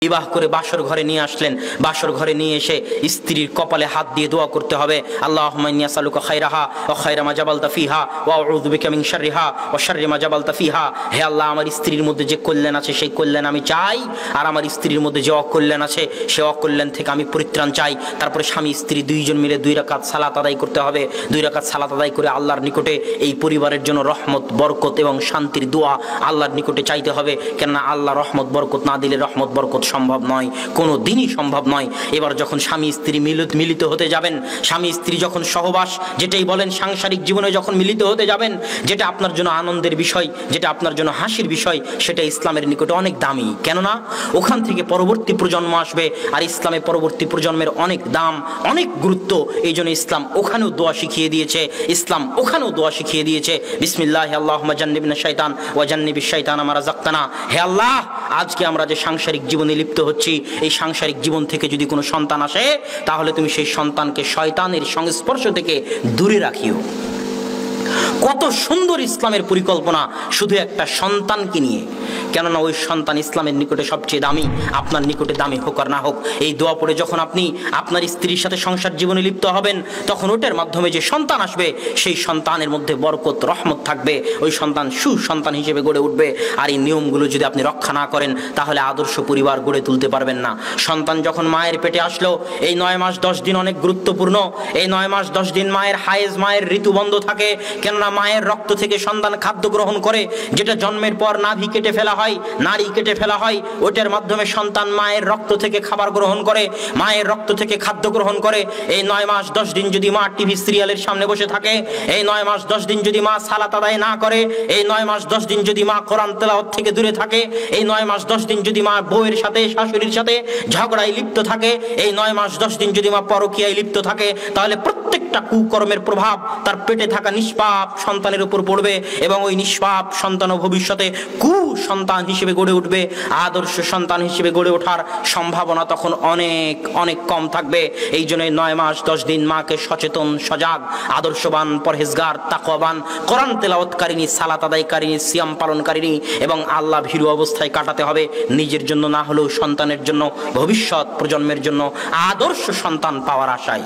বিবাহ করে বাসর ঘরে নিয়ে আসলেন, বাসর ঘরে নিয়ে এসে স্ত্রীর কপালে হাত দিয়ে দোয়া করতে হবে, আল্লাহুম্মা ইন্নী আসআলুকা খায়রাহা ওয়া খায়রা মা জাবালতা ফিহা ওয়া আউযু বিকা মিন শাররিহা ওয়া শাররি মা জাবালতা ফিহা। হে আল্লাহ, আমার স্ত্রীর মধ্যে যে কল্যাণ আছে সেই কল্যাণ আমি চাই, আর আমার স্ত্রীর মধ্যে যে অকল্যাণ আছে সে অকল্যাণ থেকে আমি পরিত্রাণ চাই। তারপরে স্বামী স্ত্রী দুইজন মিলে 2 রাকাত সালাত আদায় করতে হবে। 2 রাকাত সালাত আদায় করে আল্লাহর নিকটে এই পরিবারের জন্য রহমত বরকত এবং শান্তির দোয়া আল্লাহর নিকটে চাইতে হবে। কেননা আল্লাহ রহমত বরকত না দিলে রহমত বরকত সম্ভব নয়, কোনো দিনই সম্ভব নয়। এবার যখন স্বামী স্ত্রী মিলিত হতে যাবেন, স্বামী স্ত্রী যখন সহবাস যেটাই বলেন সাংসারিক জীবনে যখন মিলিত হতে যাবেন, যেটা আপনার জন্য আনন্দের বিষয়, যেটা আপনার জন্য হাসির বিষয়, সেটা ইসলামের নিকটে অনেক দামি। কেননা ওখান থেকে পরবর্তী প্রজন্ম আসবে, আর ইসলামে পরবর্তী প্রজন্মের অনেক দাম, অনেক গুরুত্ব। এই জন্য ইসলাম ওখানেও দোয়া শিখিয়ে দিয়েছে, ইসলাম ওখানেও দোয়া শিখিয়ে দিয়েছে, বিসমিল্লাহি আল্লাহুম্মা জান্নিবনা শাইতান ওয়া জান্নিবিশ শাইতানা মা রাযাকতানা। হে আল্লাহ, আজকে আমরা যে সাংসারিক জীবনে লিপ্ত হচ্ছি, এই সাংসারিক জীবন থেকে যদি কোনো সন্তান আসে, তাহলে তুমি সেই সন্তানকে শয়তানের সংস্পর্শ থেকে দূরে রাখিও। কত সুন্দর ইসলামের পরিকল্পনা শুধু একটা সন্তানকে নিয়ে। কেননা ওই সন্তান ইসলামের নিকটে সবচেয়ে দামি, আপনার নিকটে দামি হোক আর না হোক। এই দোয়া পড়ে যখন আপনি আপনার স্ত্রীর সাথে সংসার জীবনে লিপ্ত হবেন, তখন ওটার মাধ্যমে যে সন্তান আসবে, সেই সন্তানের মধ্যে বরকত রহমত থাকবে, ওই সন্তান সুসন্তান হিসেবে গড়ে উঠবে। আর এই নিয়মগুলো যদি আপনি রক্ষা না করেন, তাহলে আদর্শ পরিবার গড়ে তুলতে পারবেন না। সন্তান যখন মায়ের পেটে আসলো, এই 9 মাস 10 দিন অনেক গুরুত্বপূর্ণ। এই 9 মাস 10 দিন মায়ের হায়েজ, মায়ের ঋতু বন্ধ থাকে। কেননা মায়ের রক্ত থেকে সন্তান খাদ্য গ্রহণ করে, যেটা জন্মের পর নাভি কেটে ফেলা হয়, নাড়ি কেটে ফেলা হয়, ওটার মাধ্যমে সন্তান মায়ের রক্ত থেকে খাবার গ্রহণ করে, মায়ের রক্ত থেকে খাদ্য গ্রহণ করে। এই 9 মাস 10 দিন যদি মা টিভি সিরিয়ালের সামনে বসে থাকে, এই 9 মাস 10 দিন যদি মা সালাত আদায় না করে, এই 9 মাস 10 দিন যদি মা কোরআন তেলাওয়াত থেকে দূরে থাকে, এই 9 মাস 10 দিন যদি মা বউয়ের সাথে শাশুড়ির সাথে ঝগড়ায় লিপ্ত থাকে, এই 9 মাস 10 দিন যদি মা পরকীয়ায় লিপ্ত থাকে, তাহলে প্রত্যেকটা কুকর্মের প্রভাব তার পেটে থাকা নিষ্পাপ সন্তানের উপর পড়বে, এবং ওই নিষ্পাপ সন্তানও ভবিষ্যতে কুসন্তান হিসেবে গড়ে উঠবে। আদর্শ সন্তান হিসেবে গড়ে ওঠার সম্ভাবনা তখন অনেক অনেক কম থাকবে। এই জন্য 9 মাস 10 দিন মাকে সচেতন, সজাগ, আদর্শবান, পরহেজগার, তাকওয়াবান, কোরআন তেলাওয়াতকারিনী, সালাত আদায়কারিনী, সিয়াম পালনকারিনী এবং আল্লাহ ভীরু অবস্থায় কাটাতে হবে। নিজের জন্য না হলেও সন্তানের জন্য, ভবিষ্যৎ প্রজন্মের জন্য আদর্শ সন্তান পাওয়ার আশায়।